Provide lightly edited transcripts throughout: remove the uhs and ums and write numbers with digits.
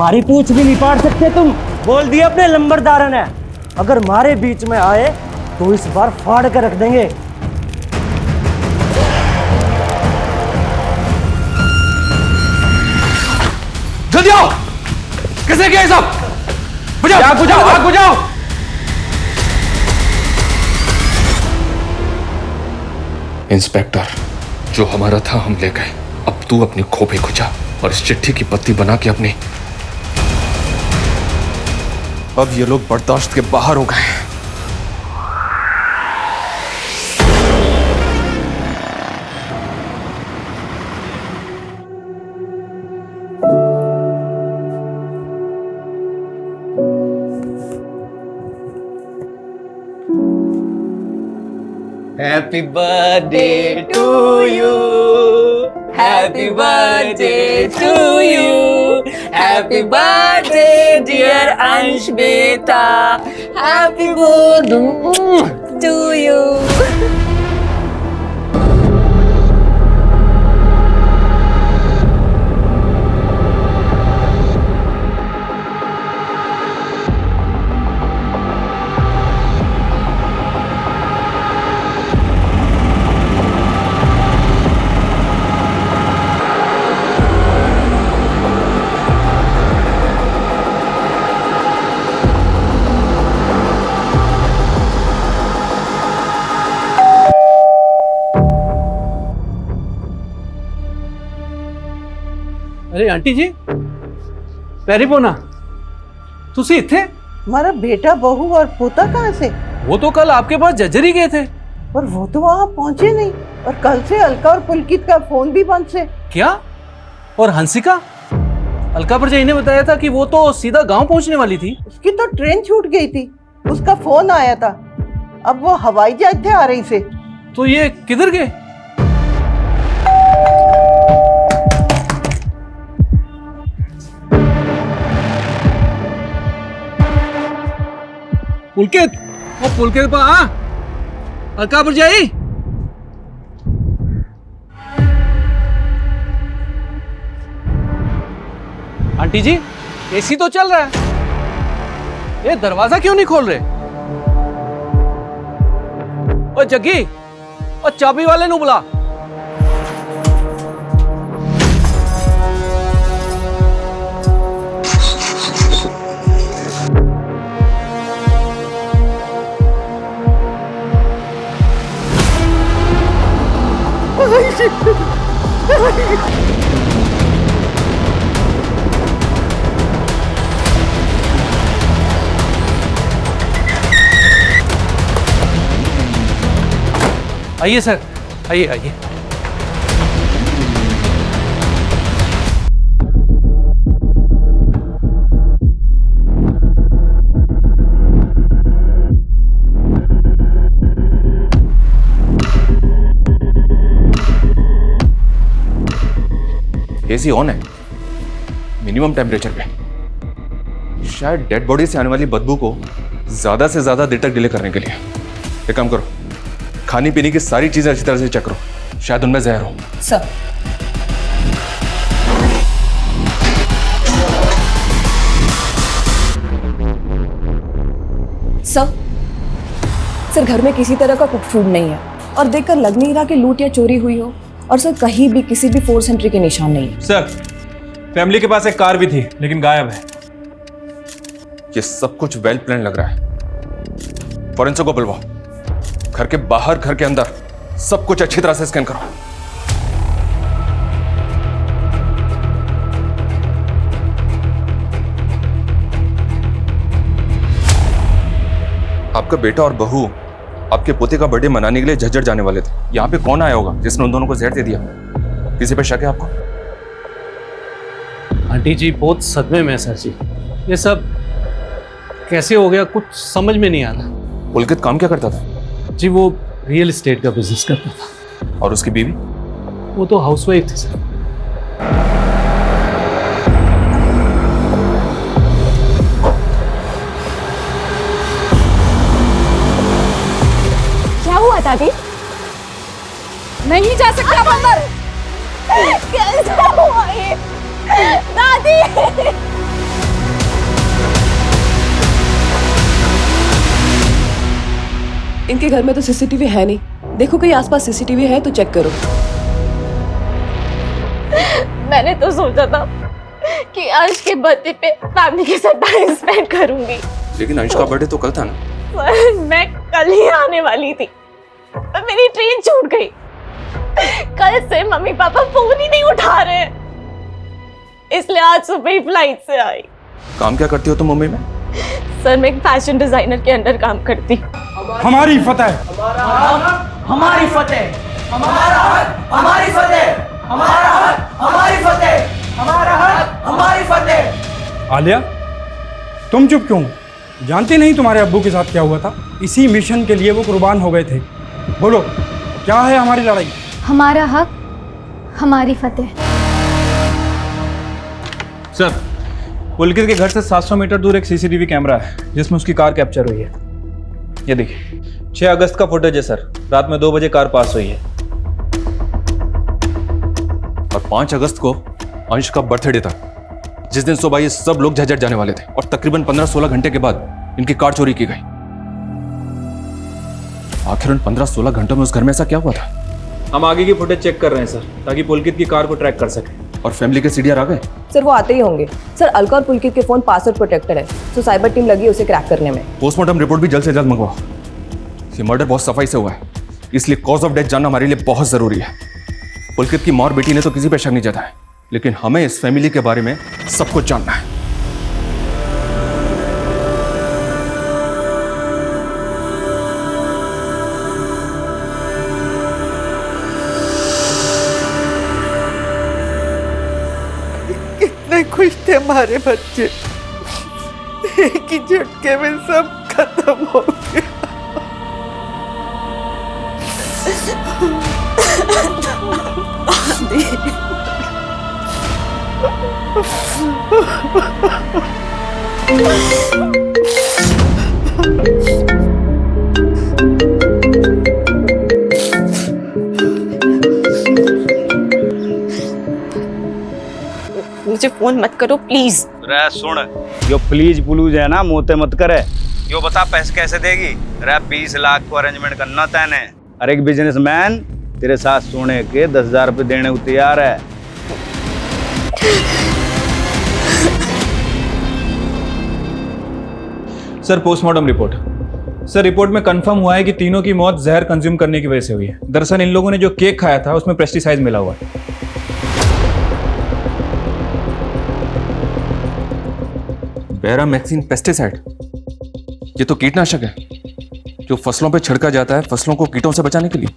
हमारी पूछ भी नहीं पाड़ सकते तुम। बोल दिया अपने लंबरदार ने, अगर हमारे बीच में आए तो इस बार फाड़ कर रख देंगे। जल्दी आओ, किसने किया ये सब? बुझाओ, आग बुझाओ, आग बुझाओ। इंस्पेक्टर, जो हमारा था हम ले गए, अब तू अपनी खोपड़ी खुजा और इस चिट्ठी की पत्ती बना के अपनी। अब ये लोग बर्दाश्त के बाहर हो गए। Happy birthday to you. Happy birthday to you. Happy birthday dear Ansh beta. Happy birthday to you. अरे आंटी जी, पैरी पोना, तुसी इत्थे? हमारा बेटा, बहू और पोता कहाँ से? वो तो कल आपके पास जज्जरी गए थे। पर वो तो वहाँ पहुँचे नहीं, और कल से अलका और पुलकित का फोन भी बंद से। क्या? और हंसिका? अलका भरजाई ने बताया था कि वो तो सीधा गांव पहुंचने वाली थी। उसकी तो ट्रेन छूट गई थी, उसका फोन आया था। अब वो हवाई जहाज से आ रही से। तो ये किधर गए? पुलकित, वो पुलकित पा अलका भरजाई। आंटी जी, एसी तो चल रहा है, ये दरवाजा क्यों नहीं खोल रहे? ओ जग्गी, ओ चाबी वाले नू बुला। आइए सर, आइए आइए। एसी ऑन है, मिनिमम टेम्परेचर पे। शायद डेड बॉडी से आने वाली बदबू को ज्यादा से ज्यादा देर तक डिले करने के लिए। एक काम करो, खाने पीने की सारी चीजें अच्छी तरह से चेक करो, शायद उनमें जहर हो। सर, सर घर में किसी तरह का कुक फूड नहीं है, और देखकर लग नहीं रहा कि लूट या चोरी हुई हो। और सर कहीं भी किसी भी फोर्स एंट्री के निशान नहीं है। सर, फैमिली के पास एक कार भी थी लेकिन गायब है। ये सब कुछ वेल प्लान लग रहा है। फॉरेंसिक को बुलवाओ, घर के बाहर घर के अंदर सब कुछ अच्छी तरह से स्कैन करो। आपका बेटा और बहू आपके पोते का बर्थडे मनाने के लिए झज्जर जाने वाले थे। यहाँ पे कौन आया होगा जिसने उन दोनों को जहर दे दिया? किसी पे शक है आपको? आंटी जी बहुत सदमे में है सर जी, ये सब कैसे हो गया कुछ समझ में नहीं आ रहा। पुलकित काम क्या करता था? जी वो रियल एस्टेट का बिजनेस करता था। और उसकी बीवी? वो तो हाउसवाइफ थी सर। क्या हुआ दादी? नहीं जा सकते आप अंदर। कैसे हुआ ये? दादी इनके घर में तो सीसीटीवी है नहीं। देखो कहीं आसपास सीसीटीवी है तो चेक करो। मैंने तो सोचा था कि अंश के बर्थडे पे फैमिली के साथ टाइम स्पेंड करूंगी, लेकिन अंश का बर्थडे तो कल था ना। पर मैं कल ही आने वाली थी, पर मेरी ट्रेन छूट गई। कल से मम्मी पापा फोन ही नहीं उठा रहे, इसलिए आज सुबह ही फ्लाइट से आई। काम क्या करती हो तुम मुंबई में? सर मैं एक फैशन डिजाइनर के अंडर काम करती। हमारी फतेह, हमारी फतेह, हमारा हक, हमारी फतेह, हमारा हक, हमारी फतेह, हमारा हक, हमारी फतेह। आलिया तुम चुप क्यों? जानती नहीं तुम्हारे अब्बू के साथ क्या हुआ था? इसी मिशन के लिए वो कुर्बान हो गए थे। बोलो क्या है हमारी लड़ाई? हमारा हक, हमारी फतेह। सर, पुलकित के घर से 700 मीटर दूर एक सीसीटीवी कैमरा है जिसमें उसकी कार कैप्चर हुई है। ये देखिए 6 अगस्त का फुटेज है सर। रात में 2 बजे कार पास हुई है। और 5 अगस्त को अंश का बर्थडे था, जिस दिन सुबह ये सब लोग झज्जर जाने वाले थे, और तकरीबन 15-16 घंटे के बाद इनकी कार चोरी की गई। आखिर उन 15-16 घंटों में उस घर में ऐसा क्या हुआ था? हम आगे की फुटेज चेक कर रहे हैं सर, ताकि पुलकित की कार को ट्रैक कर सकें। और फैमिली के सीडीआर आ गए? सर वो आते ही होंगे। सर अलका और पुलकित के फोन पासवर्ड प्रोटेक्टेड है, तो साइबर टीम लगी है उसे क्रैक करने में। पोस्टमार्टम रिपोर्ट भी जल्द से जल्द मंगवाओ। ये मर्डर बहुत सफाई से हुआ है, इसलिए कॉज ऑफ डेथ जानना हमारे लिए बहुत जरूरी है। पुलकित की माँ और बेटी ने तो किसी पे शक नहीं जताया, लेकिन हमें इस फैमिली के बारे में सब कुछ जानना है। कितने खुश थे हमारे बच्चे, एक ही झटके में सब खत्म हो गया। मुझे फोन मत करो प्लीज। रे सुन, यो प्लीज पुलूज है ना, मोते मत करे। यो बता पैसे कैसे देगी? रे 20 लाख को अरेंजमेंट करना तैने। अरे एक बिजनेसमैन तेरे साथ सोने के 10,000 रुपए देने को तैयार है। Sir postmortem report. Sir report में कंफर्म हुआ है कि तीनों की मौत जहर कंज्यूम करने की वजह से हुई है। दरअसल इन लोगों ने जो केक खाया था उसमें पेस्टिसाइड मिला हुआ है। बैरामैक्सिन पेस्टिसाइड, ये तो कीटनाशक है जो फसलों पे छिड़का जाता है फसलों को कीटों से बचाने के लिए।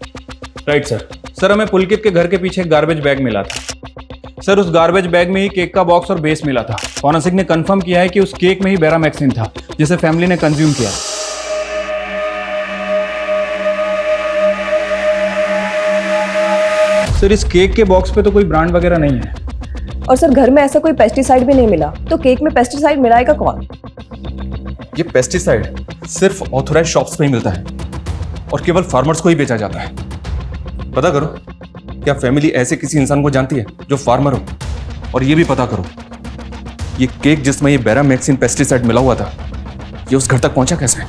Right sir. सर हमें पुलकित के घर के पीछे एक गार्बेज बैग मिला था। सर उस गार्बेज बैग में ही केक का बॉक्स और बेस मिला था। फॉरेंसिक ने कंफर्म किया है कि उस केक में ही बैरामैक्सिन था जिसे फैमिली ने कंज्यूम किया। सर इस केक के बॉक्स पे तो कोई ब्रांड वगैरह नहीं है। और सर घर में ऐसा कोई पेस्टिसाइड भी नहीं मिला, तो केक में पेस्टिसाइड मिलाएगा कौन? ये पेस्टिसाइड सिर्फ ऑथोराइज्ड शॉप्स में ही मिलता है और केवल फार्मर्स को ही बेचा जाता है। पता करो क्या फैमिली ऐसे किसी इंसान को जानती है जो फार्मर हो, और ये भी पता करो ये केक जिसमें ये बैरामैक्सिन पेस्टिसाइड मिला हुआ था ये उस घर तक पहुंचा कैसे?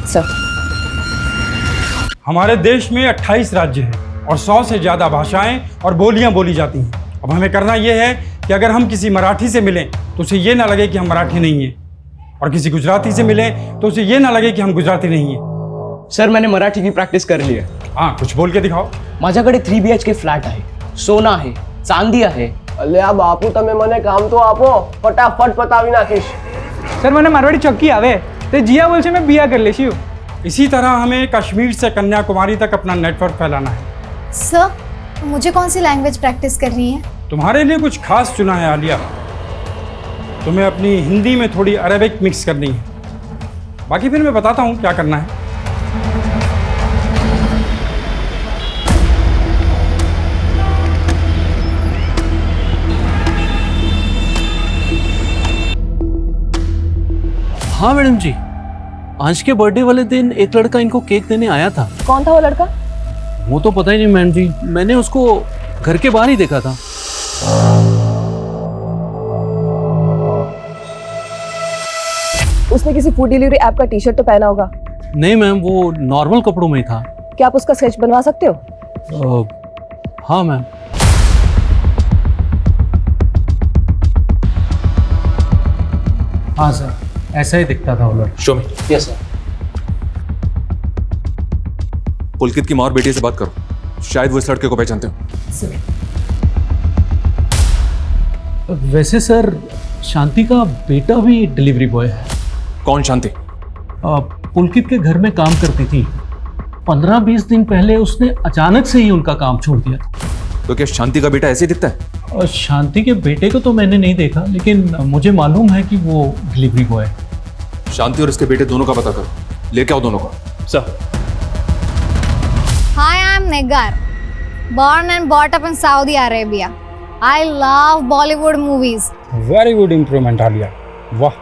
सर हमारे देश में 28 राज्य हैं और 100 से ज्यादा भाषाएं और बोलियां बोली जाती हैं। अब हमें करना यह है कि अगर हम किसी मराठी से मिलें तो उसे ये ना लगे कि हम मराठी नहीं हैं, और किसी गुजराती से मिलें तो उसे ये ना लगे कि हम गुजराती नहीं हैं। सर मैंने मराठी की प्रॅक्टिस करली आहे। हाँ कुछ बोल के दिखाओ। माझ्याकडे 3 BHK फ्लॅट आहे, सोना आहे, चांदी आहे। અલ્યા બાપુ તમે મને કામ તો આપો, ફટાફટ પતાવી નાખીશ। सर मैंने मारवाड़ी चौकी आवे तो जिया बोल से मैं बिया कर लेशी हूँ। इसी तरह हमें कश्मीर से कन्याकुमारी तक अपना नेटवर्क फैलाना है। सर मुझे कौन सी लैंग्वेज प्रैक्टिस करनी है? तुम्हारे लिए कुछ खास चुना है आलिया। तुम्हें अपनी हिंदी में थोड़ी अरेबिक मिक्स करनी है, बाकी फिर मैं बताता हूँ क्या करना है। हाँ मैडम जी, अंश के बर्थडे वाले दिन एक लड़का इनको केक देने आया था। कौन था वो लड़का? वो तो पता ही नहीं मैडम जी, मैंने उसको घर के बाहर ही देखा था। उसने किसी फूड डिलीवरी ऐप का टी-शर्ट तो पहना होगा। नहीं मैम, वो नॉर्मल कपड़ों में ही था। क्या आप उसका स्केच बनवा सकते हो? हाँ मैम। हाँ सर, ऐसा ही दिखता था वो लड़का। Show me. Yes sir. Pulkit की माँ और बेटी से बात करो, शायद वो इस लड़के को पहचानते हो। वैसे सर, शांति का बेटा भी डिलीवरी बॉय है। कौन शांति? पुलकित के घर में काम करती थी। 15-20 दिन पहले उसने अचानक से ही उनका काम छोड़ दिया था। तो क्या शांति का बेटा ऐसे ही दिखता है? और शांति के बेटे को तो मैंने नहीं देखा, लेकिन मुझे मालूम है कि वो डिलीवरी बॉय है। शांति और इसके बेटे दोनों का पता करो, लेके आओ दोनों को। Sir. Hi, I'm Negar. Born and brought up in Saudi Arabia. I love Bollywood movies. Very good improvement Alia, वाह।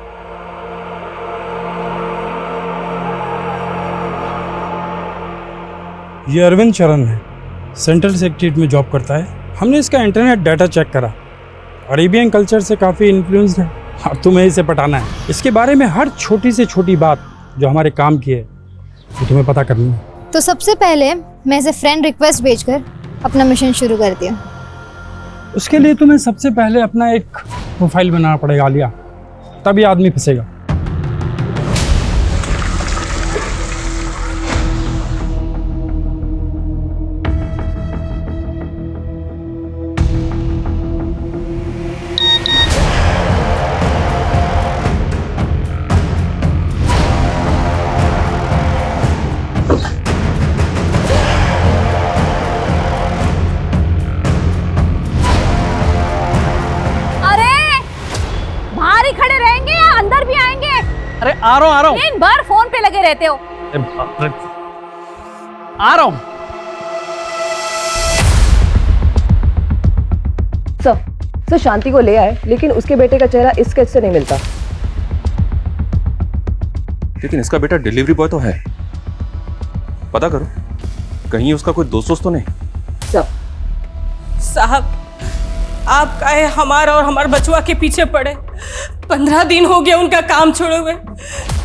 ये अरविंद चरण है, सेंट्रल सेक्रेटरीट में जॉब करता है। हमने इसका इंटरनेट डाटा चेक करा, अरेबियन कल्चर से काफ़ी इन्फ्लुएंस्ड है। अब तुम्हें इसे पटाना है। इसके बारे में हर छोटी से छोटी बात जो हमारे काम की है वो तुम्हें पता करनी है। तो सबसे पहले मैं इसे फ्रेंड रिक्वेस्ट भेजकर अपना मिशन शुरू करती हूँ। उसके लिए तुम्हें सबसे पहले अपना एक प्रोफाइल बनाना पड़ेगा आलिया, तभी आदमी फंसेगा। आ रहा हूँ। दिन भर फोन पे लगे रहते हो। आ रहा हूँ। सर शांति को ले आए, लेकिन उसके बेटे का चेहरा इस स्केच से नहीं मिलता। लेकिन इसका बेटा डिलीवरी बॉय तो है, पता करो कहीं उसका कोई दोस्त तो नहीं। साहब, आप काहे हमारा और हमारे बचुआ के पीछे पड़े? 15 दिन हो गए उनका काम छोड़े हुए,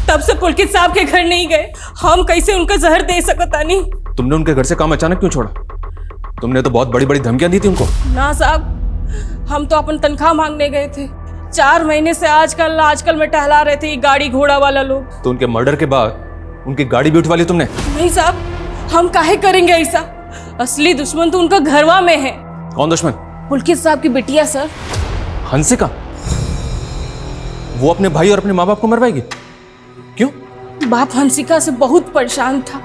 तब से पुलकित साहब के घर नहीं गए। हम कैसे उनका जहर दे सकता नहीं? तुमने उनके घर से काम अचानक क्यों छोड़ा? तुमने तो बहुत बड़ी बड़ी धमकियां दी थी उनको। ना साहब, हम तो अपन तनख्वाह मांगने गए थे। 4 महीने से आजकल में टहला रहे थे गाड़ी घोड़ा वाला लोग। तो उनके मर्डर के बाद उनकी गाड़ी भी उठवा ली तुमने? नहीं साहब, हम काहे करेंगे ऐसा? असली दुश्मन तो उनका घरवा में है। कौन दुश्मन? पुलकित साहब की बिटिया सर, हंसिका। वो अपने भाई और अपने माँ बाप को मरवाएगी? क्यों? बाप हंसिका से बहुत परेशान था,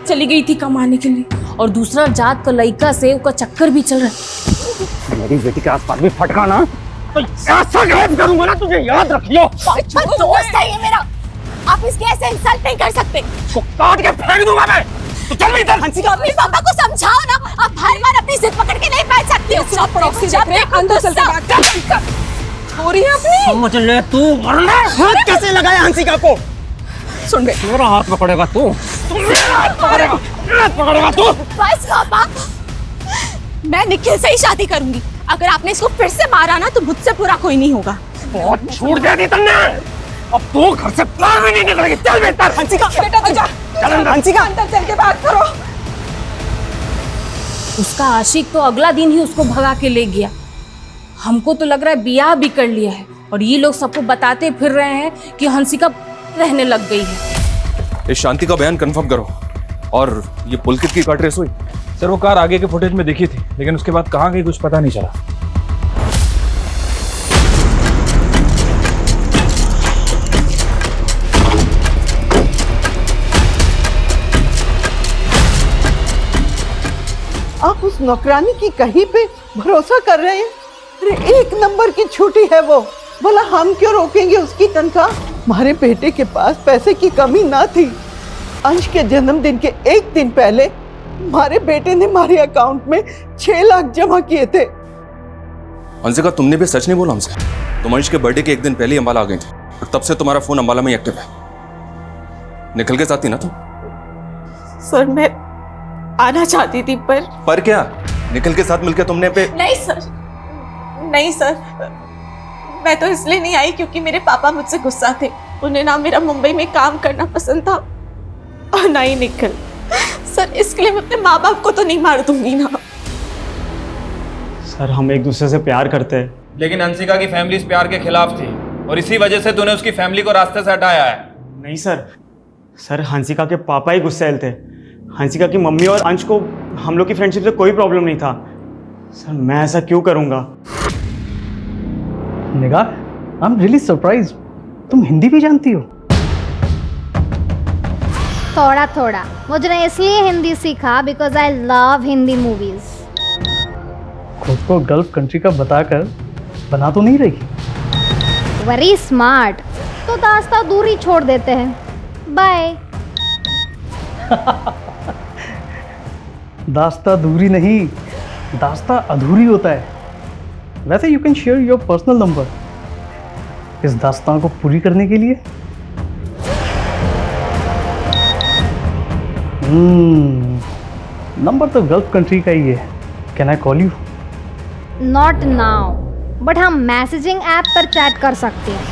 चली गई थी कमाने के लिए, और दूसरा जात का लड़का से उसका चक्कर भी चल रहा है। मेरी बेटी के आसपास भी फटका ना तो ऐसा गायब करूंगा ना, तुझे याद रखियो। दोस्त है ये मेरा, आप इसके ऐसे इंसल्ट नहीं कर सकते। तो काट के फेंक दूंगा मैं। तो चल इधर। हंसिका, अपने पापा को समझाओ ना, आप हर बार अपनी जिद पकड़ के नहीं बैठ सकती हो। सब प्रॉक्सी देख रहे हैं, अंदर चलते बात कर। छोरी अपनी समझ ले तू, वरना हाथ कैसे लगाया हंसिका को? सुन बे, मेरा हाथ पकड़ेगा तू, मेरा हाथ पकड़ेगा तू। बस पापा, मैं निखिल से ही शादी करूंगी। अगर आपने इसको फिर से मारा ना तो मुझसे बुरा कोई नहीं होगा। बहुत छूट दे दी तुमने, अब तू घर से बाहर भी नहीं निकलेगी। चल बेटा। हंसिका बेटा, तू जा। चल हंसिका, अंदर चल के बात करो। उसका आशिक तो अगला दिन ही उसको भगा के ले गया। हमको तो लग रहा है ब्याह भी कर लिया है, और ये लोग सबको बताते फिर रहे हैं कि हंसिका रहने लग गई है। इस शांति का बयान कंफर्म करो। और ये पुलकित की कार ट्रेस हुई? सर वो कार आगे के फुटेज में दिखी थी, लेकिन उसके बाद कहाँ गई कुछ पता नहीं चला। आप उस नौकरानी की कहीं पे भरोसा कर रहे हैं? अरे 1 नंबर की छुट्टी है वो, भला हम क्यों रोकेंगे उसकी तनख्वाह? हमारे बेटे के पास पैसे की कमी ना थी। अंश के जन्मदिन के 1 दिन पहले हमारे बेटे ने हमारे अकाउंट में 6 लाख जमा किए थे। हंसिका, तुमने भी सच नहीं बोला हमसे। तुम अंश के बर्थडे के 1 दिन पहले ही अंबाला आ गई थी, और तब से तुम्हारा फोन अंबाला में ही एक्टिव है। निकल के साथ थी ना तुम? सर मैं आना चाहती थी, पर क्या निकल के साथ मिलकर तुमने पे? नहीं सर, मैं तो इसलिए नहीं आई क्योंकि मेरे पापा मुझसे गुस्सा थे। उन्हें ना मेरा मुंबई में काम करना पसंद था, और ना ही निखिल। सर इसके लिए मैं अपने माँ बाप को तो नहीं मार दूंगी ना। सर हम एक दूसरे से प्यार करते हैं। लेकिन हंसिका की फैमिली इस प्यार के खिलाफ थी और इसी वजह से तूने उसकी फैमिली को रास्ते से हटाया है। नहीं सर हंसिका के पापा ही गुस्सैल थे। हंसिका की मम्मी और अंश को हम लोग की फ्रेंडशिप से कोई प्रॉब्लम नहीं था। सर मैं ऐसा क्यों करूँगा? निगाह, आई एम रियली सरप्राइज, तुम हिंदी भी जानती हो? थोड़ा थोड़ा। मुझे ने इसलिए हिंदी सीखा because I love Hindi movies. खुद को गल्फ कंट्री का बताकर बना तो नहीं रही? Very smart. तो दास्ता दूरी छोड़ देते हैं। बाय। दास्ता दूरी नहीं, दास्ता अधूरी होता है। वैसे you can share your personal number इस दास्तान को पूरी करने के लिए। नंबर तो गल्फ कंट्री का ही है। Can I call you? Not now, but हम मैसेजिंग ऐप पर चैट कर सकते हैं।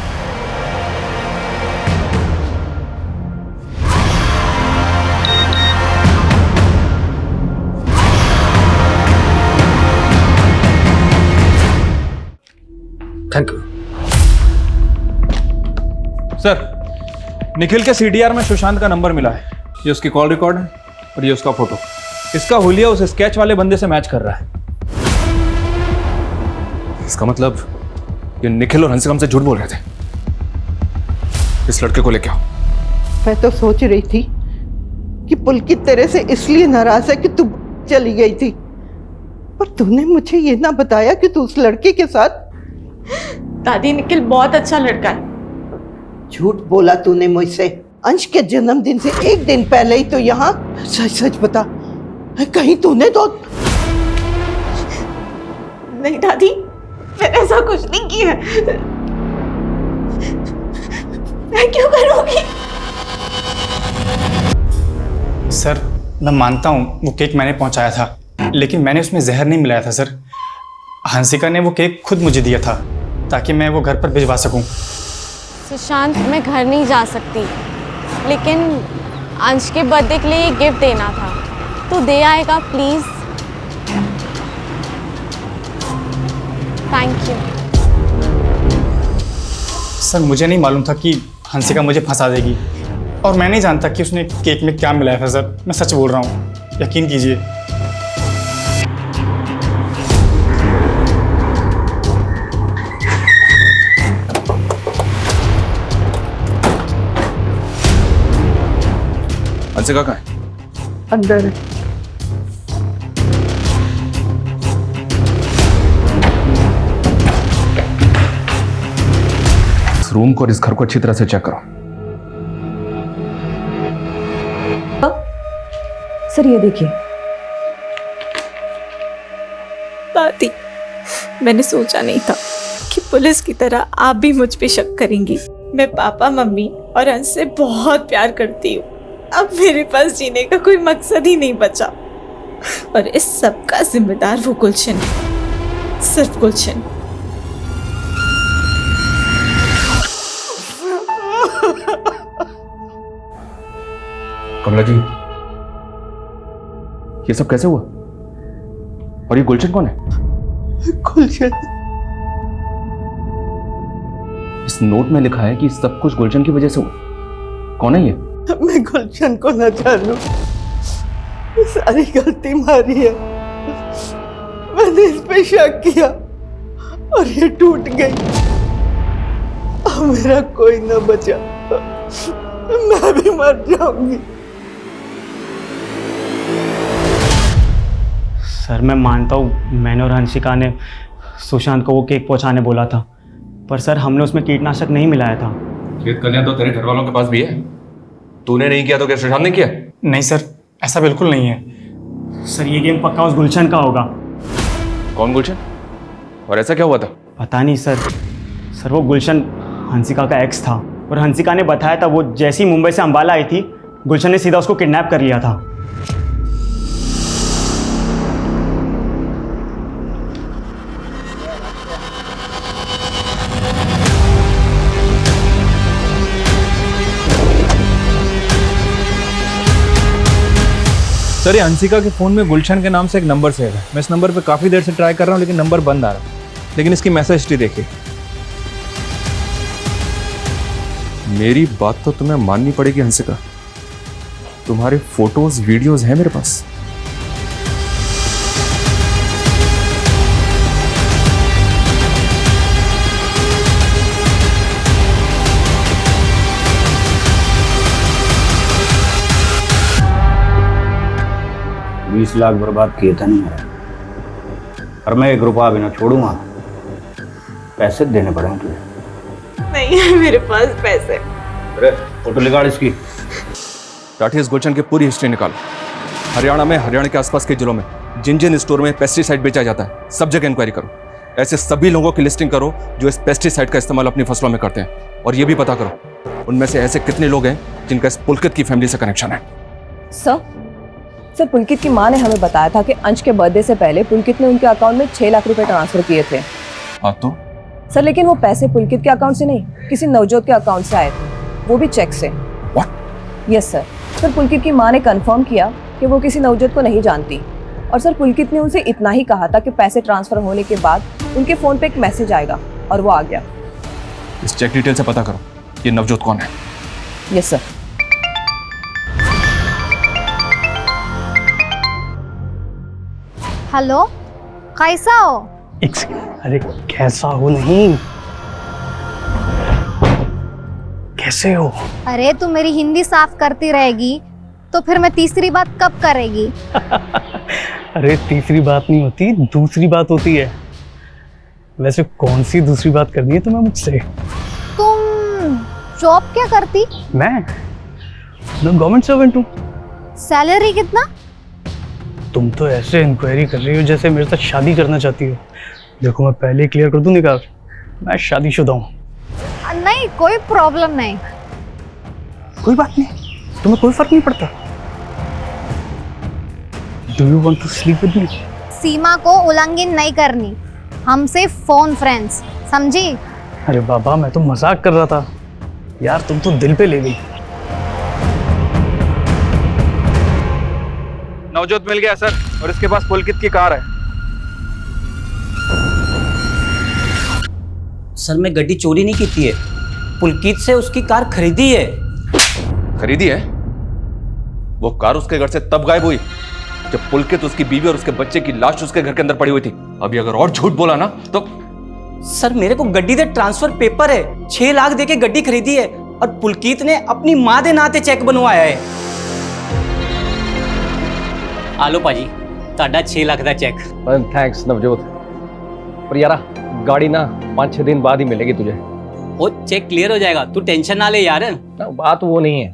Thank you sir. निखिल के सीडीआर में सुशांत का नंबर मिला है। ये उसकी कॉल रिकॉर्ड है और ये उसका फोटो। इसका हुलिया उस स्केच वाले बंदे से मैच कर रहा है। इसका मतलब ये निखिल और हंसिका हमसे झूठ बोल रहे थे। इस लड़के को लेके आओ। मैं तो सोच रही थी कि पुलकित तेरे से इसलिए नाराज है कि तू चली गई थी, पर तूने मुझे ये ना बताया कि तू उस लड़के के साथ। दादी निखिल बहुत अच्छा लड़का है। झूठ बोला तूने मुझसे। अंश के जन्मदिन से एक दिन पहले ही तो यहाँ। सच सच बता, कहीं तूने तो नहीं दादी, मैंने ऐसा कुछ नहीं किया। मैं क्यों करूंगी? सर मैं मानता हूँ वो केक मैंने पहुँचाया था, लेकिन मैंने उसमें जहर नहीं मिलाया था सर। हंसिका ने वो केक खुद मुझे दिया था ताकि मैं वो घर पर भिजवा सकूं। सुशांत, मैं घर नहीं जा सकती, लेकिन अंश के बर्थडे के लिए गिफ्ट देना था। तो दे आएगा प्लीज? Thank you. सर मुझे नहीं मालूम था कि हंसिका मुझे फंसा देगी, और मैं नहीं जानता कि उसने केक में क्या मिलाया था सर। मैं सच बोल रहा हूँ, यकीन कीजिए। हंसिका कहाँ है? अंदर। इस रूम को और इस घर को अच्छी तरह से चेक करो। सर ये देखिए। दादी, मैंने सोचा नहीं था कि पुलिस की तरह आप भी मुझ पे शक करेंगी। मैं पापा, मम्मी और अंश से बहुत प्यार करती हूँ। अब मेरे पास जीने का कोई मकसद ही नहीं बचा, और इस सब का जिम्मेदार वो गुलशन है, सिर्फ गुलशन। कमला जी, ये सब कैसे हुआ? और ये गुलशन कौन है? गुलशन? इस नोट में लिखा है कि सब कुछ गुलशन की वजह से हुआ। कौन है ये? मैं गुलशन को न जानूं, सारी गलती मारी है। मैंने इस पे शक किया और ये टूट गई। अब मेरा कोई न बचा, मैं भी मर जाऊंगी। सर मैं मानता हूँ मैंने और हंसिका ने सुशांत को वो केक पहुँचाने बोला था, पर सर हमने उसमें कीटनाशक नहीं मिलाया था। ये कल्याण तो तेरे घर वालों के पास भी है। तूने नहीं किया तो क्या सुशांत ने किया? नहीं सर, ऐसा बिल्कुल नहीं है। सर ये गेम पक्का उस गुलशन का होगा। कौन गुलशन? और ऐसा क्या हुआ था? पता नहीं सर। सर वो गुलशन हंसिका का एक्स था, और हंसिका ने बताया था वो जैसी मुंबई से अंबाला आई थी, गुलशन ने सीधा उसको किडनैप कर लिया था। सर ये हंसिका के फ़ोन में गुलशन के नाम से एक नंबर सेव है। मैं इस नंबर पे काफ़ी देर से ट्राई कर रहा हूँ लेकिन नंबर बंद आ रहा है। लेकिन इसकी मैसेज हिस्ट्री देखिए। मेरी बात तो तुम्हें माननी पड़ेगी हंसिका, तुम्हारे फोटोज वीडियोज हैं मेरे पास। बीस लाख बर्बाद किए थे नहीं मेरा, और मैं 1 रुपया भी ना छोड़ूंगा। पैसे देने पड़ेंगे तुझे। नहीं है मेरे पास पैसे। अरे फोटो निकाल इसकी। राठी, इस गुलशन की पूरी हिस्ट्री निकालो। हरियाणा में, हरियाणा के आसपास के जिलों में जिन जिन स्टोर में पेस्टिसाइड बेचा जाता है सब जगह इंक्वायरी करो। ऐसे सभी लोगों की लिस्टिंग करो जो इस पेस्टिसाइड का इस्तेमाल अपनी फसलों में करते हैं, और ये भी पता करो उनमें से ऐसे कितने लोग हैं जिनका इस पुलकित की फैमिली से कनेक्शन है। सर पुलकित की माँ ने हमें बताया था कि अंश के बर्थडे से पहले पुलकित ने उनके अकाउंट में 6 लाख रुपए ट्रांसफर किए थे। हाँ तो सर लेकिन वो पैसे पुलकित के अकाउंट से नहीं, किसी नवजोत के अकाउंट से आए थे, वो भी चेक से। Yes sir. सर पुलकित की माँ ने कंफर्म किया कि वो किसी नवजोत को नहीं जानती, और सर पुलकित ने उनसे इतना ही कहा था कि पैसे ट्रांसफर होने के बाद उनके फोन पे एक मैसेज आएगा, और वो आ गया। इस चेक डिटेल से पता करो ये नवजोत कौन है। Yes sir. हेलो, कैसा हो? अरे कैसा हो नहीं, कैसे हो? अरे तू मेरी हिंदी साफ करती रहेगी तो फिर मैं तीसरी बात कब करेगी? अरे तीसरी बात नहीं होती, दूसरी बात होती है। वैसे कौन सी दूसरी बात करनी है तुम्हें मुझसे? तुम जॉब क्या करती? मैं गवर्नमेंट सर्वेंट हूँ। सैलरी कितना? तुम तो ऐसे इंक्वायरी कर रही हो जैसे मेरे साथ शादी करना चाहती हो। देखो मैं पहले क्लियर कर दूं निकाह, मैं शादीशुदा हूँ। नहीं, कोई प्रॉब्लम नहीं। कोई बात नहीं, तुम्हें कोई फर्क नहीं पड़ता। Do you want to sleep with me? सीमा को उल्लंघन नहीं करनी, हम सिर्फ फोन फ्रेंड्स, समझी? अरे बाबा मैं तो मजाक कर रहा था यार, तुम तो दिल पे ले गई। नवजोत मिल गया सर, और इसके पास पुलकित की कार है। सर मैं गड्डी चोरी नहीं की है, पुलकित से उसकी कार खरीदी है। खरीदी है? वो कार उसके घर से तब गायब हुई जब पुलकित, उसकी बीवी और उसके बच्चे की लाश उसके घर के अंदर पड़ी हुई थी। अभी अगर और झूठ बोला ना तो। सर मेरे को गड्डी दे ट्रांसफर पेपर है, 6 लाख देके गड्डी खरीदी है, और पुलकित ने अपनी माँ दे नाते चेक बनवाया है। आलो पाजी, ताड़ा 6 लाख का चेक। थैंक्स नवजोत, पर यार गाड़ी ना 5-6 दिन बाद ही मिलेगी तुझे। वो चेक क्लियर हो जाएगा, तू टेंशन ना ले यार। बात वो नहीं है,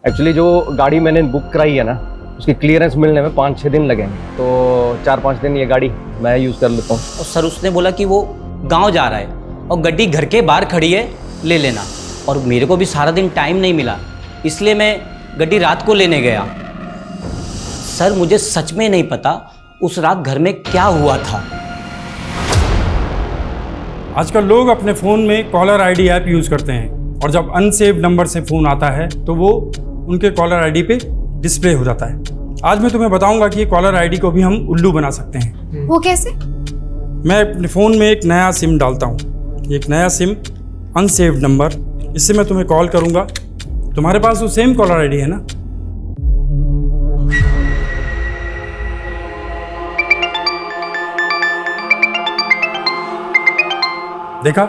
एक्चुअली जो गाड़ी मैंने बुक कराई है ना उसकी क्लियरेंस मिलने में 5-6 दिन लगेंगे, तो 4-5 दिन ये गाड़ी मैं यूज़ कर लेता हूँ। और सर उसने बोला कि वो गांव जा रहा है और गड्डी घर के बाहर खड़ी है, ले लेना। और मेरे को भी सारा दिन टाइम नहीं मिला, इसलिए मैं गड्डी रात को लेने गया। सर मुझे सच में नहीं पता उस रात घर में क्या हुआ था। आजकल लोग अपने फ़ोन में कॉलर आईडी ऐप यूज़ करते हैं, और जब अनसेव्ड नंबर से फ़ोन आता है तो वो उनके कॉलर आईडी पे डिस्प्ले हो जाता है। आज मैं तुम्हें बताऊंगा कि ये कॉलर आईडी को भी हम उल्लू बना सकते हैं। वो कैसे? मैं अपने फ़ोन में एक नया सिम डालता हूँ, एक नया सिम अनसेव्ड नंबर, इससे मैं तुम्हें कॉल करूँगा। तुम्हारे पास वो सेम कॉलर आईडी है ना? देखा,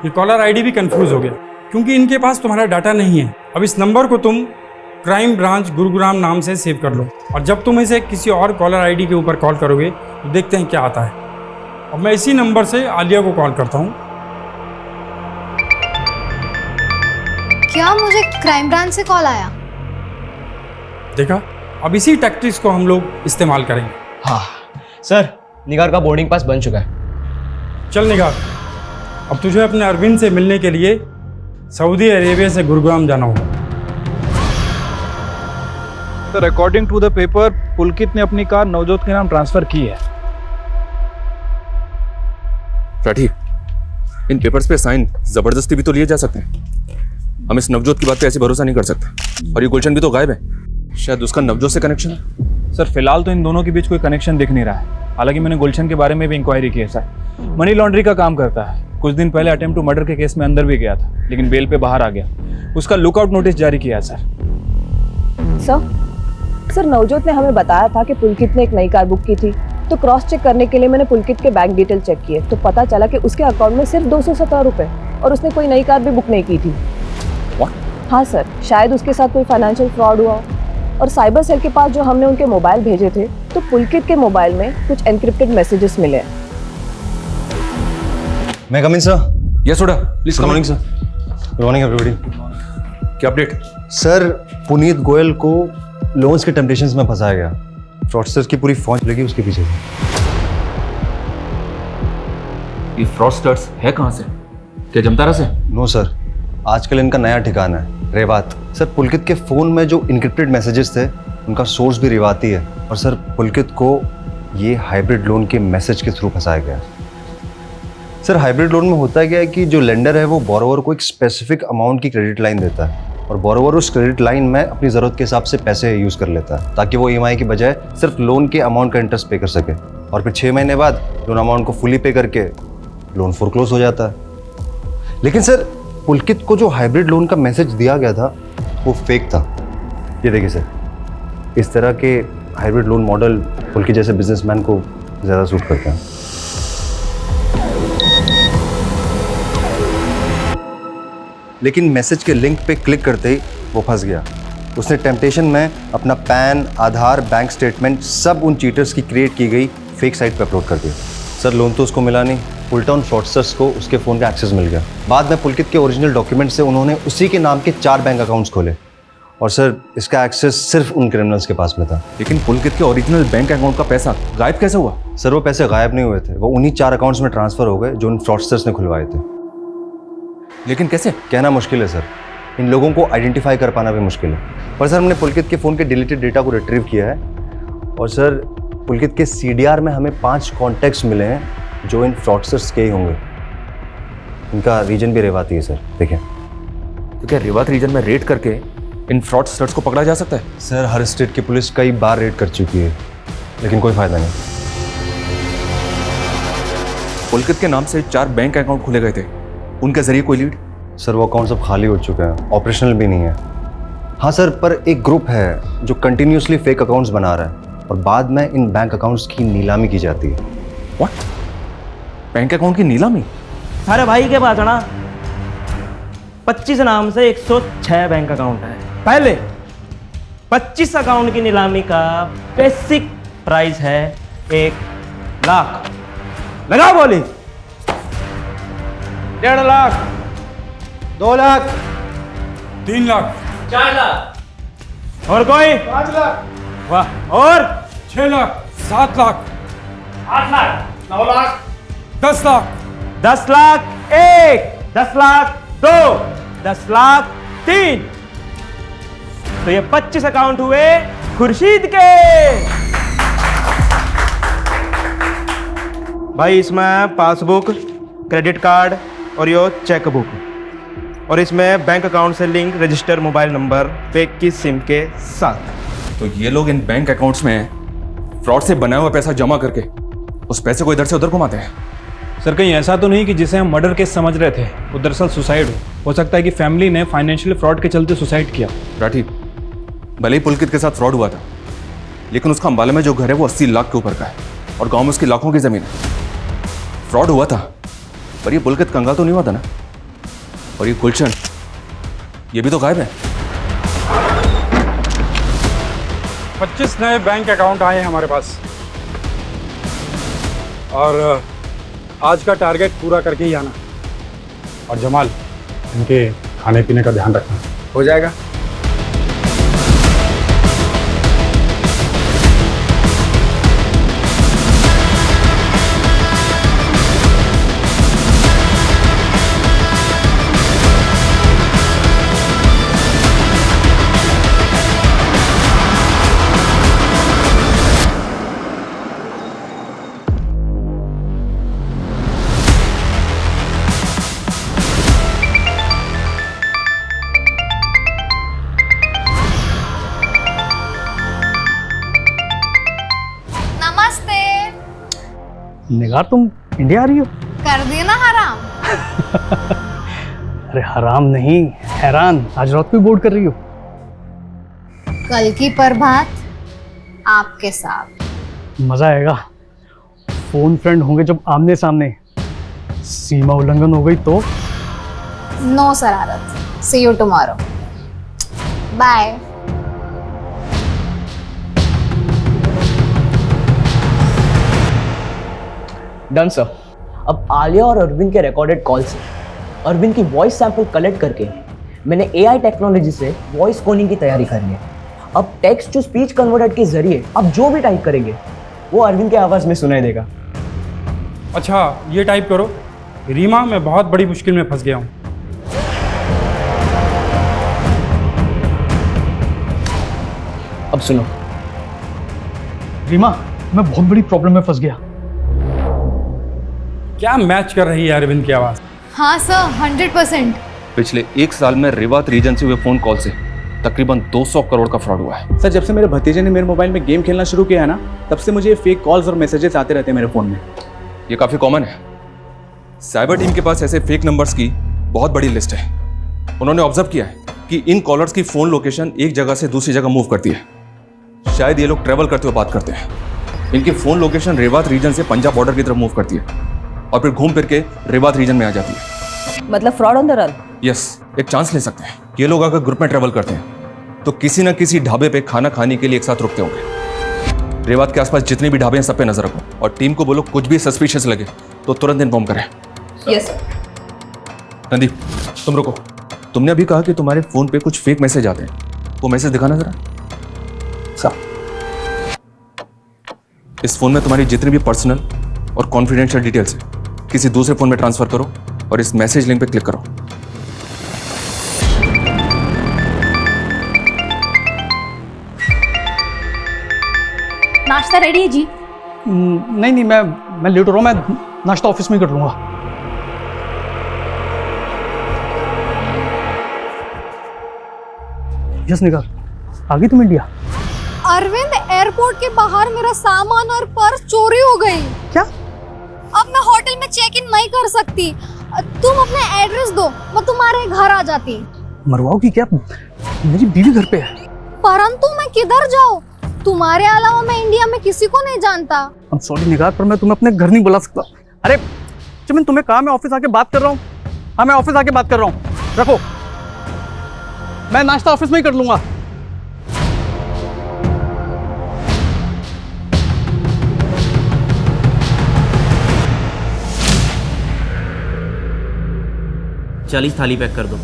ये कॉलर आईडी भी कंफ्यूज हो गया क्योंकि इनके पास तुम्हारा डाटा नहीं है। अब इस नंबर को तुम क्राइम ब्रांच गुरुग्राम नाम से सेव कर लो, और जब तुम इसे किसी और कॉलर आईडी के ऊपर कॉल करोगे तो देखते हैं क्या आता है। अब मैं इसी नंबर से आलिया को कॉल करता हूँ। क्या मुझे क्राइम ब्रांच से कॉल आया? देखा, अब इसी टैक्टिक्स को हम लोग इस्तेमाल करेंगे। हाँ सर, निगार का बोर्डिंग पास बन चुका है। चल निगार, अब तुझे अपने अरविंद से मिलने के लिए सऊदी अरेबिया से गुरुग्राम जाना होगा। Sir according to the paper Pulkit ने अपनी कार नवजोत के नाम ट्रांसफर की है। राठी, इन पेपर्स पे साइन जबरदस्ती भी तो लिए जा सकते हैं। हम इस नवजोत की बात पे ऐसे भरोसा नहीं कर सकते, और ये गुलशन भी तो गायब है। शायद उसका नवजोत से कनेक्शन है। सर फिलहाल तो इन दोनों के बीच कोई कनेक्शन दिख नहीं रहा है। हालांकि मैंने गुलशन के बारे में भी इंक्वायरी की है सर। मनी लॉन्ड्री का काम करता है। कुछ दिन पहले अटेम्प्ट टू मर्डर के केस में अंदर भी गया था, लेकिन बेल पे बाहर आ गया। उसका लुकआउट नोटिस जारी किया सर। सर नवजोत ने हमें बताया था कि पुलकित ने एक नई कार बुक की थी, तो क्रॉस चेक करने के लिए मैंने पुलकित के बैंक डिटेल चेक किए, तो पता चला कि उसके अकाउंट में सिर्फ 217 रुपए और उसने कोई नई कार भी बुक नहीं की थी। हाँ सर, शायद उसके साथ कोई फाइनेंशियल फ्रॉड हुआ। और साइबर सेल के पास जो हमने उनके मोबाइल भेजे थे, तो पुलकित के मोबाइल में कुछ एनक्रिप्टेड मैसेजेस मिले। मैं come in sir? Yes soda, please. Good morning sir. Good morning everybody. क्या अपडेट? सर पुनीत गोयल को लोन्स के टेम्पटेशंस में फंसाया गया। फ्रॉडस्टर्स की पूरी फौज लगी उसके पीछे। ये फ्रॉडस्टर्स है कहाँ से? क्या जमतारा से? नो सर, आजकल इनका नया ठिकाना है रेवात। सर पुलकित के फ़ोन में जो इनक्रिप्टेड मैसेजेस थे उनका सोर्स भी रेवाती है। और सर पुलकित को ये हाइब्रिड लोन के मैसेज के थ्रू फंसाया गया। सर हाइब्रिड लोन में होता क्या है कि जो लेंडर है वो बोरोवर को एक स्पेसिफिक अमाउंट की क्रेडिट लाइन देता है और बोरोवर उस क्रेडिट लाइन में अपनी ज़रूरत के हिसाब से पैसे यूज़ कर लेता है, ताकि वो EMI की बजाय सिर्फ लोन के अमाउंट का इंटरेस्ट पे कर सके। और फिर 6 महीने बाद लोन अमाउंट को फुली पे करके लोन फोरक्लोज हो जाता है। लेकिन सर पुलकित को जो हाइब्रिड लोन का मैसेज दिया गया था वो फेक था। ये देखिए सर, इस तरह के हाइब्रिड लोन मॉडल पुलकित जैसे बिजनेसमैन को ज़्यादा सूट करते हैं। लेकिन मैसेज के लिंक पे क्लिक करते ही वो फंस गया। उसने टेम्पटेशन में अपना पैन, आधार, बैंक स्टेटमेंट सब उन चीटर्स की क्रिएट की गई फेक साइट पे अपलोड कर दिया। सर लोन तो उसको मिला नहीं, उल्टा उन फ्रॉडस्टर्स को उसके फ़ोन का एक्सेस मिल गया। बाद में पुलकित के ओरिजिनल डॉक्यूमेंट से उन्होंने उसी के नाम के 4 बैंक अकाउंट्स खोले और सर इसका एक्सेस सिर्फ उन क्रिमिनल्स के पास में था। लेकिन पुलकित के ओरिजिनल बैंक अकाउंट का पैसा गायब कैसे हुआ? सर वो पैसे गायब नहीं हुए थे, वो उन्हीं 4 अकाउंट्स में ट्रांसफ़र हो गए जो उन फ्रॉडस्टर्स ने खुलवाए थे। लेकिन कैसे? कहना मुश्किल है सर, इन लोगों को आइडेंटिफाई कर पाना भी मुश्किल है। पर सर हमने पुलकित के फ़ोन के डिलीटेड डेटा को रिट्रीव किया है और सर पुलकित के CDR में हमें 5 कॉन्टैक्ट्स मिले हैं जो इन फ्रॉडस्टर्स के ही होंगे। इनका रीजन भी रेवाती है सर, देखिए। तो क्या रेवात रीजन में रेड करके इन फ्रॉडस्टर्स को पकड़ा जा सकता है? सर हर स्टेट की पुलिस कई बार रेड कर चुकी है, लेकिन कोई फायदा नहीं। पुलकित के नाम से 4 बैंक अकाउंट खुले गए थे, उनके जरिए कोई लीड? सर वो अकाउंट सब खाली हो चुके हैं, ऑपरेशनल भी नहीं है। हाँ सर, पर एक ग्रुप है जो कंटिन्यूसली फेक अकाउंट्स बना रहा है और बाद में इन बैंक अकाउंट्स की नीलामी की जाती है। व्हाट? बैंक अकाउंट की नीलामी? सारे भाई के पास है ना 25 नाम से 106 बैंक अकाउंट है। पहले 25 अकाउंट की नीलामी का बेसिक प्राइस है 1 लाख। लगा बोली 1.5 लाख, 2 लाख, 3 लाख, 4 लाख और कोई 5 लाख, वाह, और 6 लाख, 7 लाख, 8 लाख, 9 लाख, 10 लाख, 10 लाख 1, 10 लाख 2, 10 लाख 3। तो ये 25 अकाउंट हुए खुर्शीद के। भाई इसमें पासबुक, क्रेडिट कार्ड और यो चेक बुक, और इसमें बैंक अकाउंट से link register mobile number fake की सिम के साथ। तो ये लोग इन बैंक अकाउंट्स में फ्रॉड से बनाया हुआ पैसा जमा करके उस पैसे को इधर से उधर घुमाते हैं। सर कहीं ऐसा तो नहीं कि जिसे हम मर्डर केस समझ रहे थे वो दरअसल सुसाइड हो सकता है कि फैमिली ने फाइनेंशियल फ्रॉड के चलते सुसाइड किया। राठी, भले ही पुलकित के साथ फ्रॉड हुआ था, लेकिन उसका अंबाला में जो घर है वो 80 लाख के ऊपर का है और गांव में उसकी लाखों की जमीन है। फ्रॉड हुआ था पर ये पुलकित कंगाल तो नहीं हुआ था ना। और ये गुलशन, ये भी तो गायब है। 25 नए बैंक अकाउंट आए हैं हमारे पास और आज का टारगेट पूरा करके ही आना। और जमाल, इनके खाने पीने का ध्यान रखना। हो जाएगा। निगार तुम इंडिया आ रही हो? कर दिया ना हराम। अरे हराम नहीं, हैरान। आज रात को बोर्ड कर रही हो? कल की प्रभात आपके साथ। मजा आएगा। फोन फ्रेंड होंगे जब आमने सामने। सीमा उल्लंघन हो गई तो? नो शरारत। See you tomorrow. Bye. Done sir. अब आलिया और अरविंद के रिकॉर्डेड कॉल से अरविंद की वॉइस सैंपल कलेक्ट करके मैंने एआई टेक्नोलॉजी से वॉइस कोडिंग की तैयारी कर ली है। अब टेक्स्ट टू स्पीच कन्वर्टर के जरिए अब जो भी टाइप करेंगे वो अरविंद के आवाज में सुनाई देगा। अच्छा ये टाइप करो, रीमा मैं बहुत बड़ी मुश्किल में फंस गया हूँ। अब सुनो। रीमा मैं बहुत बड़ी प्रॉब्लम में फंस गया। क्या मैच कर रही है अरविंद की आवाज? हाँ सर 100%। पिछले 1 साल में रेवात रीजन से हुए फोन कॉल से तकरीबन 200 करोड़ का फ्रॉड हुआ है। सर जब से मेरे भतीजे ने मेरे मोबाइल में गेम खेलना शुरू किया है ना, तब से मुझे फेक कॉल्स और मैसेजेस आते रहते हैं मेरे फ़ोन में। ये काफ़ी कॉमन है। साइबर टीम के पास ऐसे फेक नंबर्स की बहुत बड़ी लिस्ट है। उन्होंने ऑब्जर्व किया है कि इन कॉलर्स की फ़ोन लोकेशन एक जगह से दूसरी जगह मूव करती है। शायद ये लोग ट्रैवल करते हुए बात करते हैं। इनकी फ़ोन लोकेशन रेवात रीजन से पंजाब बॉर्डर की तरफ मूव करती है और फिर घूम फिर के रेवात रीजन में आ जाती है। मतलब fraud on the run. Yes, एक चांस ले सकते हैं। ये लोग अगर ग्रुप में ट्रैवल करते हैं तो किसी ना किसी ढाबे पे खाना खाने के लिए एक साथ रुकते होंगे। रेवात के आसपास जितने भी ढाबे हैं सब पे नजर रखो और टीम को बोलो कुछ भी सस्पिशियस लगे तो तुरंत इन्फॉर्म करें। Yes sir. नंदी तुम रुको। तुमने अभी कहा कि तुम्हारे फोन पे कुछ फेक मैसेज आते हैं, वो मैसेज दिखाना जरा। इस फोन में तुम्हारी जितनी भी पर्सनल और कॉन्फिडेंशियल डिटेल्स है किसी दूसरे फोन में ट्रांसफर करो और इस मैसेज लिंक पे क्लिक करो। नाश्ता रेडी है जी? नहीं मैं लेट हो रहा हूँ। मैं नाश्ता ऑफिस में ही कर लूंगा। यस निगार, आ गई तुम इंडिया? अरविंद एयरपोर्ट के बाहर मेरा सामान और पर्स चोरी हो गई। क्या? अब मैं होटल में चेक इन नहीं कर सकती। तुम अपना एड्रेस दो, मैं तुम्हारे घर आ जाती। मरवाओगी क्या? मेरी बीवी घर पे है। परंतु मैं किधर जाऊँ? तुम्हारे अलावा मैं इंडिया में किसी को नहीं जानता। I'm sorry निगार, पर मैं तुम्हें अपने घर नहीं बुला सकता। अरे चमन तुम्हें कहा मैं ऑफिस आके बात कर रहा हूँ। हाँ मैं ऑफिस आके बात कर रहा हूँ। रखो, मैं नाश्ता ऑफिस में ही कर लूंगा। चालीस थाली पैक कर दो।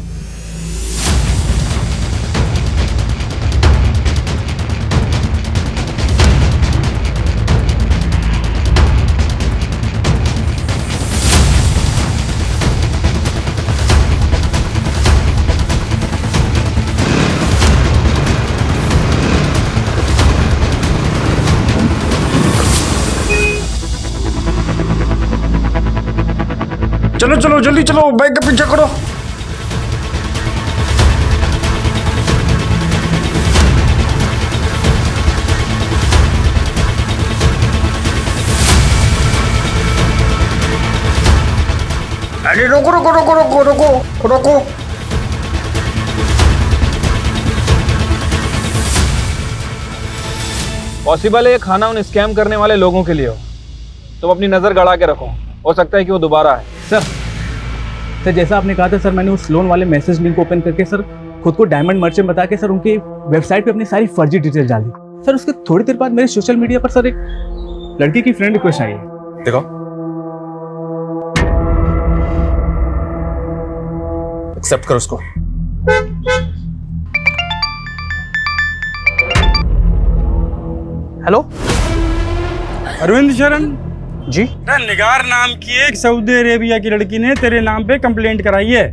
चलो चलो जल्दी चलो, बैग का पीछा करो। अरे रोको रोको रोको रोको रोको रोको। पॉसिबल है ये खाना उन स्कैम करने वाले लोगों के लिए हो। तुम अपनी नज़र गड़ा के रखो, हो सकता है कि वो दोबारा आए। सर जैसा आपने कहा था सर, मैंने उस लोन वाले मैसेज लिंक ओपन करके सर खुद को डायमंड मर्चेंट बता के सर उनकी वेबसाइट पे अपनी सारी फर्जी डिटेल डाल दी। सर उसके थोड़ी देर बाद मेरे सोशल मीडिया पर सर एक लड़की की फ्रेंड रिक्वेस्ट आई है। देखो, एक्सेप्ट करो उसको। हेलो अरविंद शरण जी। निगार नाम की एक सऊदी अरेबिया की लड़की ने तेरे नाम पे कंप्लेंट कराई है।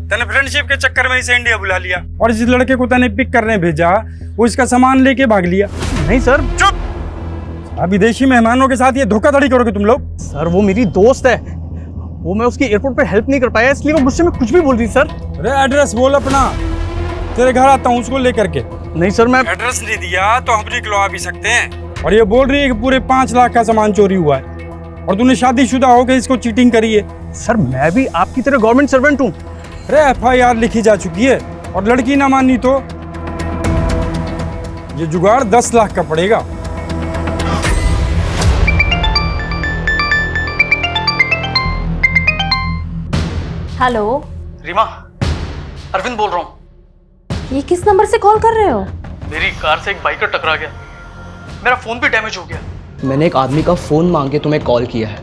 तने फ्रेंडशिप के चक्कर में इसे इंडिया बुला लिया और जिस लड़के को तने पिक करने भेजा वो इसका सामान लेके भाग लिया। नहीं सर। चुप। अब विदेशी मेहमानों के साथ ये धोखाधड़ी करोगे तुम लोग? सर वो मेरी दोस्त है, वो मैं उसकी एयरपोर्ट पे हेल्प नहीं कर पाया इसलिए वो मुझसे में कुछ भी बोल रही सर। अरे एड्रेस बोल अपना, तेरे घर आता हूँ उसको लेकर के। नहीं सर मैं एड्रेस नहीं दिया तो हम निकलवा भी सकते हैं। और ये बोल रही है कि पूरे 5 लाख का सामान चोरी हुआ है। और तूने शादीशुदा होकर इसको चीटिंग करी है। सर मैं भी आपकी तरह गवर्नमेंट सर्वेंट हूँ। अरे FIR लिखी जा चुकी है और लड़की ना मानी तो ये जुगाड़ 10 लाख का पड़ेगा। हेलो रीमा, अरविंद बोल रहा हूँ। ये किस नंबर से कॉल कर रहे हो? मेरी कार से एक बाइकर टकरा गया, मेरा फोन भी डैमेज हो गया। मैंने एक आदमी का फ़ोन मांग के तुम्हें कॉल किया है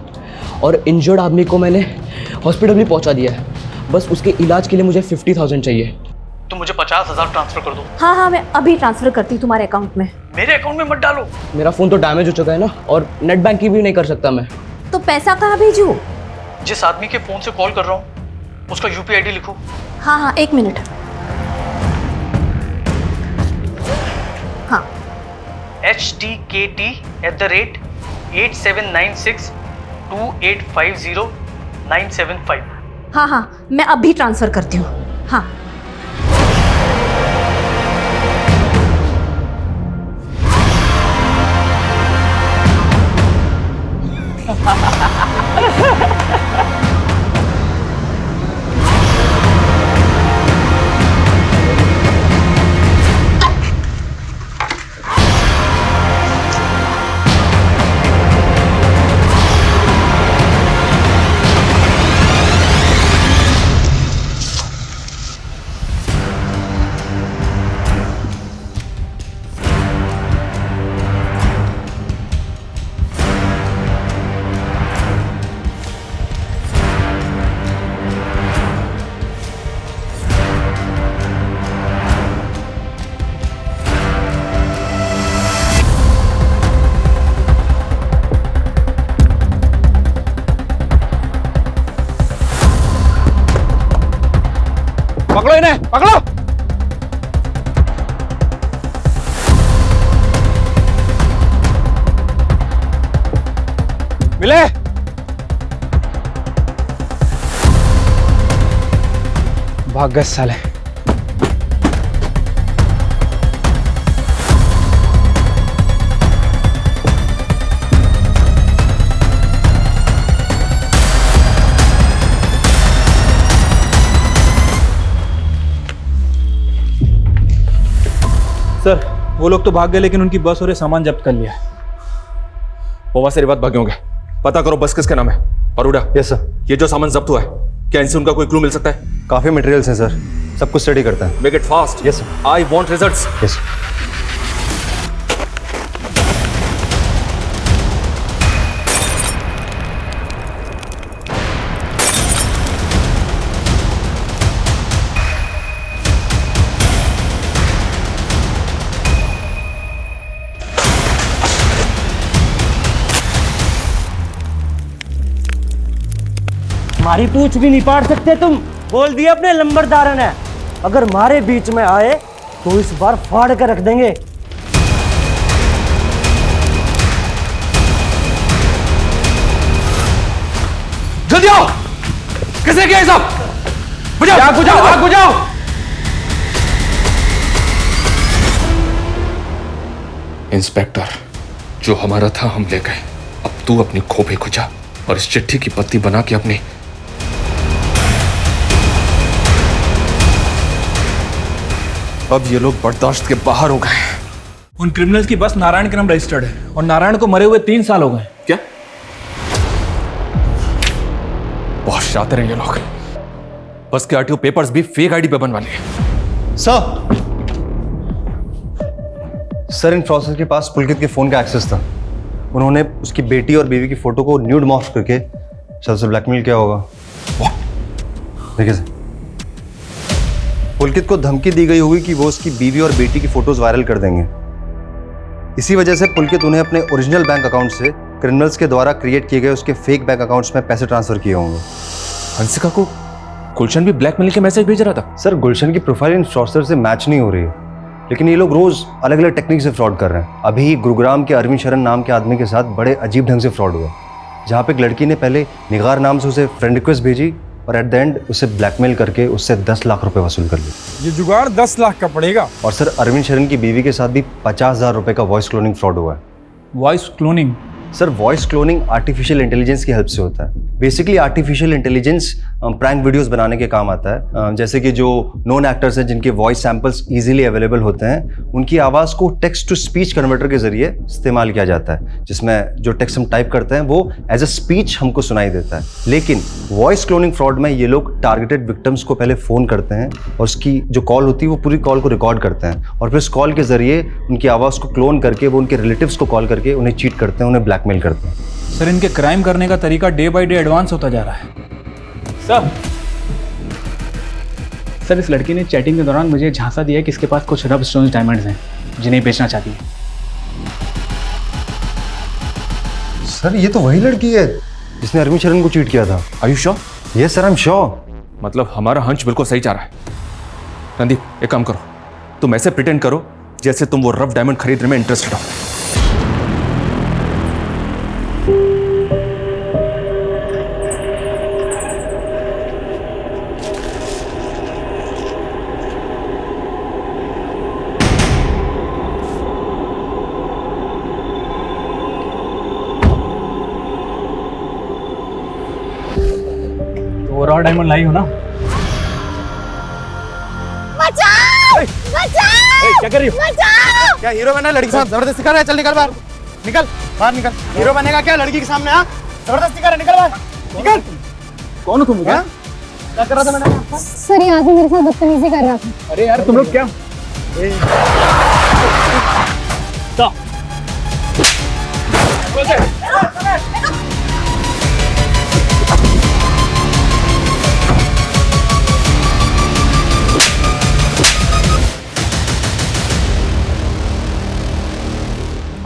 और इंजर्ड आदमी को मैंने हॉस्पिटल भी पहुंचा दिया है। बस उसके इलाज के लिए मुझे 50,000 चाहिए। तुम मुझे 50,000 ट्रांसफर कर दो। हाँ हाँ, मैं अभी ट्रांसफर करती हूँ तुम्हारे अकाउंट में। मेरे अकाउंट में मत डालो। मेरा फ़ोन तो डैमेज हो चुका है ना, और नेट बैंकिंग भी नहीं कर सकता मैं। तो पैसा कहाँ भेजूँ? जिस आदमी के फोन से कॉल कर रहा हूँ उसका UPI ID लिखो। हाँ हाँ, एक मिनट। हाँ, HTKT@87962850,975। हाँ हाँ, मैं अभी ट्रांसफर करती हूँ। हाँ पकड़ो इन्हें, पकड़ो। मिले। भाग गए साले। सर वो लोग तो भाग गए, लेकिन उनकी बस और ये सामान जब्त कर लिया है। वहां से बात भागे होंगे। पता करो बस किसके नाम है। और उड़ा। Yes sir. ये जो सामान जब्त हुआ है, क्या इनसे उनका कोई क्लू मिल सकता है? काफ़ी मटेरियल्स हैं सर, सब कुछ स्टडी करता है। Make it fast. Yes sir. I want results. Yes. हमारी पूछ भी नहीं पाड़ सकते तुम। बोल दिया अपने लंबरदार ने, अगर हमारे बीच में आए तो इस बार फाड़ कर रख देंगे। जल्दी आओ। किसने किया ये सब? बुझाओ, आग बुझाओ, आग बुझाओ। इंस्पेक्टर, जो हमारा था हम ले गए। अब तू अपनी खोपड़ी खुजा और इस चिट्ठी की पत्ती बना के अपनी अब ये लोग बर्दाश्त के बाहर हो गए। उन क्रिमिनल्स की बस नारायण के नाम रजिस्टर्ड है और नारायण को मरे हुए 3 साल हो गए। क्या? बहुत शातिर हैं ये लोग। बस के RTO पेपर्स भी फेक ID पे बनवा लिए। सर इन फ्रॉडस्टर्स के पास पुलकित के फोन का एक्सेस था। उन्होंने उसकी बेटी और बीवी की फोटो को न्यूड मॉर्फ करके शायद उसे ब्लैकमेल किया होगा। देखिए सर, पुलकित को धमकी दी गई होगी कि वो उसकी बीवी और बेटी की फोटोज वायरल कर देंगे। इसी वजह से पुलकित उन्हें अपने ओरिजिनल बैंक अकाउंट से क्रिमिनल्स के द्वारा क्रिएट किए गए उसके फेक बैंक अकाउंट्स में पैसे ट्रांसफर किए होंगे। हंसिका को गुलशन भी ब्लैकमेल के मैसेज भेज रहा था। सर गुलशन की प्रोफाइल इन फ्रॉडस्टर से मैच नहीं हो रही है, लेकिन ये लोग रोज अलग अलग टेक्निक से फ्रॉड कर रहे हैं। अभी गुरुग्राम के अरविंद शरण नाम के आदमी के साथ बड़े अजीब ढंग से फ्रॉड हुआ, जहाँ पे एक लड़की ने पहले निगार नाम से उसे फ्रेंड रिक्वेस्ट भेजी और एट द एंड उसे ब्लैकमेल करके उससे 10 लाख रुपए वसूल कर लिए। ये जुगाड़ 10 लाख का पड़ेगा। और सर अरविंद शरण की बीवी के साथ भी 50,000 रुपए का वॉइस क्लोनिंग फ्रॉड हुआ है। Voice cloning? Sir voice cloning artificial intelligence की हेल्प से होता है। Basically artificial intelligence prank videos बनाने के काम आता है। जैसे कि जो नोन एक्टर्स हैं जिनके वॉइस सैंपल्स इजीली अवेलेबल होते हैं, उनकी आवाज़ को टेक्स्ट टू स्पीच कन्वर्टर के जरिए इस्तेमाल किया जाता है, जिसमें जो टेक्स्ट हम टाइप करते हैं वो एज अ स्पीच हमको सुनाई देता है। लेकिन वॉइस क्लोनिंग फ्रॉड में ये लोग टारगेटेड विक्टिम्स को पहले फ़ोन करते हैं और उसकी जो कॉल होती है वो पूरी कॉल को रिकॉर्ड करते हैं और फिर उस कॉल के जरिए उनकी आवाज़ को क्लोन करके वो उनके रिलेटिव्स को कॉल करके उन्हें चीट करते हैं, उन्हें ब्लैकमेल करते हैं। सर इनके क्राइम करने का तरीका डे बाय डे एडवांस होता जा रहा है। सर इस लड़की ने चैटिंग के दौरान मुझे झांसा दिया कि इसके पास कुछ रब स्टोन्स डायमंड्स हैं जिन्हें बेचना चाहती है। सर ये तो वही लड़की है जिसने अरविंद शरण को चीट किया था। Are you sure? Yes sir, I am sure. मतलब हमारा हंच बिल्कुल सही जा रहा है। रणदीप एक काम करो, तुम ऐसे प्रिटेंड करो जैसे तुम वो रफ डायमंड खरीदने में इंटरेस्टेड हो। तो रॉ डायमंड लाई हो ना? क्या कर रही हो? क्या हीरो बना लड़की के साथ जबरदस्ती कर रहा है? चल निकल बाहर, निकल बाहर निकल। हीरो बनेगा क्या लड़की के सामने? हाँ जबरदस्ती कर रहा है, निकल बाहर निकल। कौन हो तुम? क्या कर रहा था मैडम? सर यहाँ पे मेरे साथ बदतमीजी कर रहा था। अरे यार तुम लोग क्या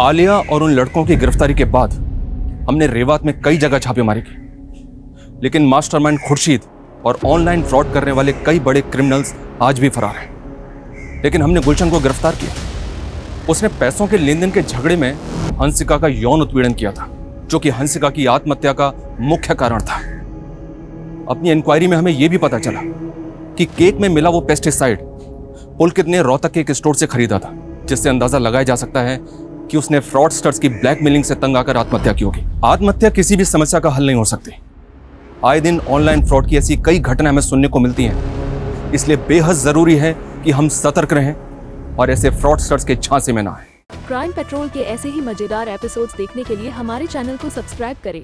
आलिया और उन लड़कों की गिरफ्तारी के बाद हमने रेवात में कई जगह छापेमारी की, लेकिन मास्टरमाइंड खुर्शीद और ऑनलाइन फ्रॉड करने वाले कई बड़े क्रिमिनल्स आज भी फरार हैं। लेकिन हमने गुलशन को गिरफ्तार किया। उसने पैसों के लेन देन के झगड़े में हंसिका का यौन उत्पीड़न किया था, जो कि हंसिका की आत्महत्या का मुख्य कारण था। अपनी इंक्वायरी में हमें यह भी पता चला कि केक में मिला वो पेस्टिसाइड पुलकित ने रोहतक के एक स्टोर से खरीदा था, जिससे अंदाजा लगाया जा सकता है कि उसने फ्रॉडस्टर्स की ब्लैकमेलिंग से तंग आकर आत्महत्या की होगी। आत्महत्या किसी भी समस्या का हल नहीं हो सकती। आए दिन ऑनलाइन फ्रॉड की ऐसी कई घटनाएं हमें सुनने को मिलती हैं, इसलिए बेहद जरूरी है कि हम सतर्क रहें और ऐसे फ्रॉडस्टर्स के झांसे में ना आए। क्राइम पेट्रोल के ऐसे ही मजेदार एपिसोड्स देखने के लिए हमारे चैनल को सब्सक्राइब करें